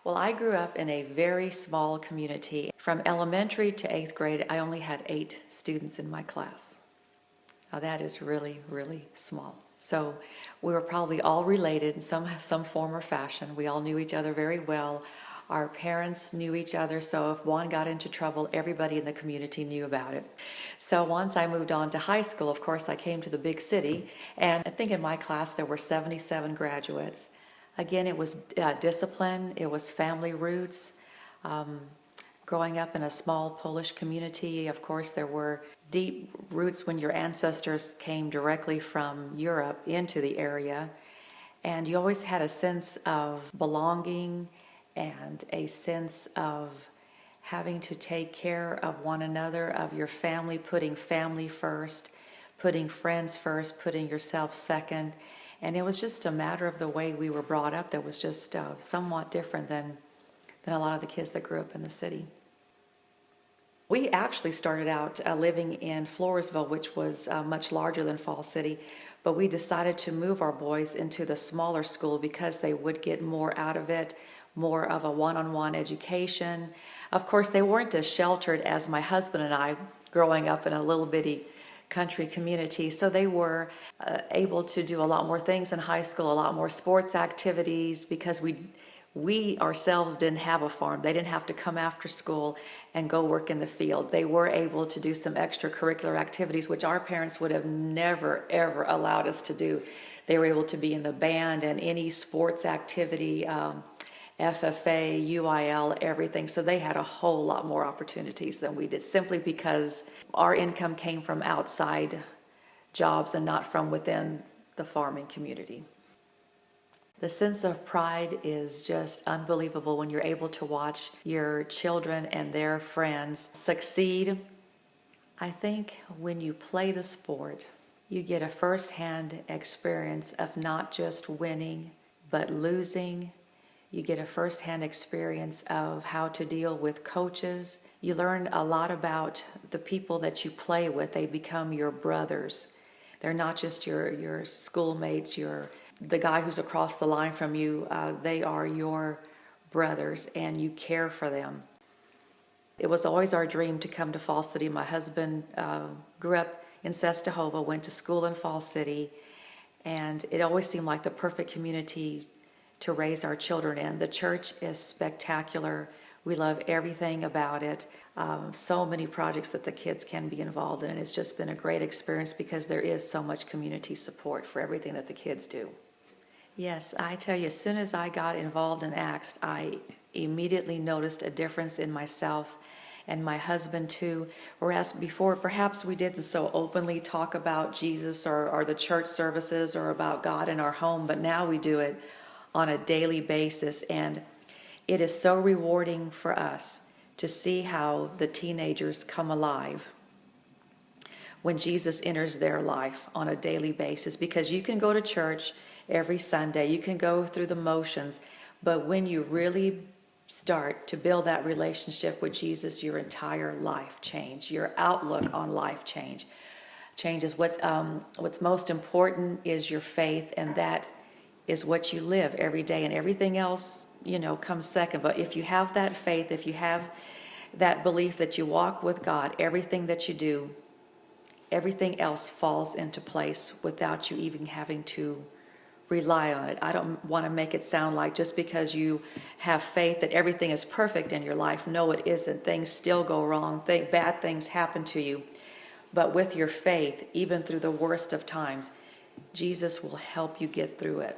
Well, I grew up in a very small community. From elementary to 8th grade, I only had 8 students in my class. Now that is really, really small. So we were probably all related in some form or fashion. We all knew each other very well. Our parents knew each other, so if one got into trouble, everybody in the community knew about it. So once I moved on to high school, of course, I came to the big city, and I think in my class there were 77 graduates. Again, it was discipline, it was family roots. Growing up in a small Polish community, of course, there were deep roots when your ancestors came directly from Europe into the area. And you always had a sense of belonging and a sense of having to take care of one another, of your family, putting family first, putting friends first, putting yourself second. And it was just a matter of the way we were brought up that was just somewhat different than a lot of the kids that grew up in the city. We actually started out living in Floresville, which was much larger than Fall City, but we decided to move our boys into the smaller school because they would get more out of it, more of a one-on-one education. Of course, they weren't as sheltered as my husband and I growing up in a little bitty country community, so they were able to do a lot more things in high school, a lot more sports activities, because we ourselves didn't have a farm. They didn't have to come after school and go work in the field. They were able to do some extracurricular activities, which our parents would have never, ever allowed us to do. They were able to be in the band and any sports activity, FFA, UIL, everything. So they had a whole lot more opportunities than we did, simply because our income came from outside jobs and not from within the farming community. The sense of pride is just unbelievable when you're able to watch your children and their friends succeed. I think when you play the sport, you get a first-hand experience of not just winning, but losing. You get a first-hand experience of how to deal with coaches. You learn a lot about the people that you play with. They become your brothers. They're not just your schoolmates, the guy who's across the line from you. They are your brothers, and you care for them. It was always our dream to come to Fall City. My husband grew up in Sestahova, went to school in Fall City, and it always seemed like the perfect community to raise our children in. The church is spectacular. We love everything about it. So many projects that the kids can be involved in. It's just been a great experience because there is so much community support for everything that the kids do. Yes, I tell you, as soon as I got involved in ACTS, I immediately noticed a difference in myself and my husband too. Whereas before, perhaps we didn't so openly talk about Jesus or the church services or about God in our home, but now we do it on a daily basis, and it is so rewarding for us to see how the teenagers come alive when Jesus enters their life on a daily basis. Because you can go to church every Sunday, you can go through the motions, but when you really start to build that relationship with Jesus, your entire life changes, your outlook on life changes. What's most important is your faith, and that is what you live every day, and everything else, comes second. But if you have that faith, if you have that belief that you walk with God, everything that you do, everything else falls into place without you even having to rely on it. I don't want to make it sound like just because you have faith that everything is perfect in your life. No, it isn't. Things still go wrong. Bad things happen to you. But with your faith, even through the worst of times, Jesus will help you get through it.